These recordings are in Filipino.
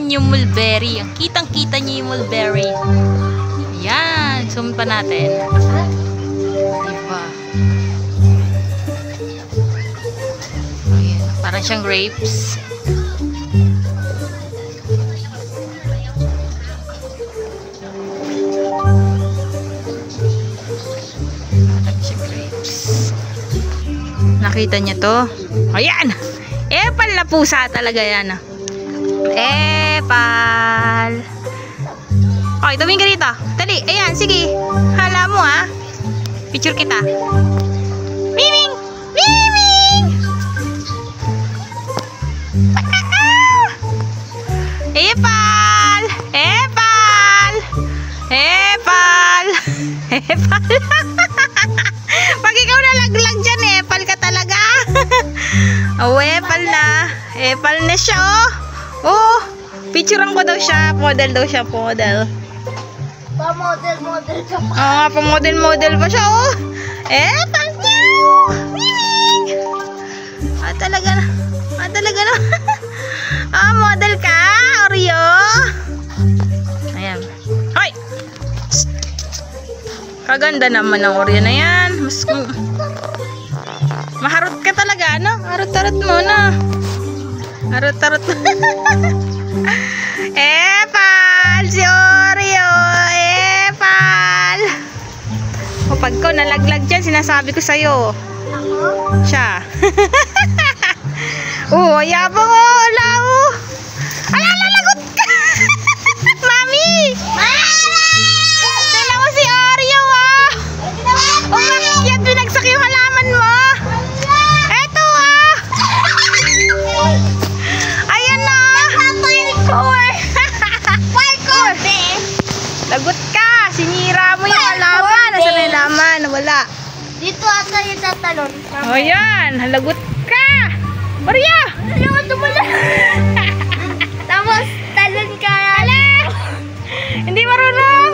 naman yung mulberry. Ang kitang-kita niyo yung mulberry. Ayan. Zoom pa natin. Diba? Ayan. Parang siyang grapes. Nakita niyo to? Ayan! Epal na pusa talaga yan. Epal! Okay, tumingin ka dito. Dali, ayan, sige. Hala mo ha. Picture kita. Miming! Miming! Epal! Epal! Epal! Epal! Pag ikaw nalaglag dyan, epal ka talaga. Oh, epal na. Epal na siya, oh. Oh, picturean ko daw siya. Model daw siya, model. Pa-model ka pa. Ah, pa-model pa siya, oh. Epal niya. Miming. Ah, talaga na. Ah, talaga na. Ah, model ka, Oreo. Ayan. Hoy! Kaganda naman ng Oreo na yan. Mas maharot ka talaga, no? Harot-harot mo, no? Harot-harot. Epal! Si Oreo! Epal! O, pag ko nalaglag dyan, sinasabi ko sa'yo. Ako? Siya. Oh, yabang, oh. Ala, oh. Ala, lalagot ka! Mami! Tingnan mo si Oreo, oh. Umakyat, binagsak yung halaman mo. Eto, ah. Ayan na. Lagot ka. Sinira mo yung halaman. Nasaan na yung halaman? Wala. Dito ata yung tatalon. O, yan. Lagot ka. Oreo! Ano, tumulong. Tapos, talon ka. Ala! Hindi marunong.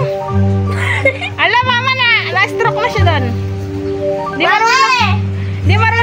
Ala, mama na. Na-stroke na siya doon. Hindi marunong. Hindi marunong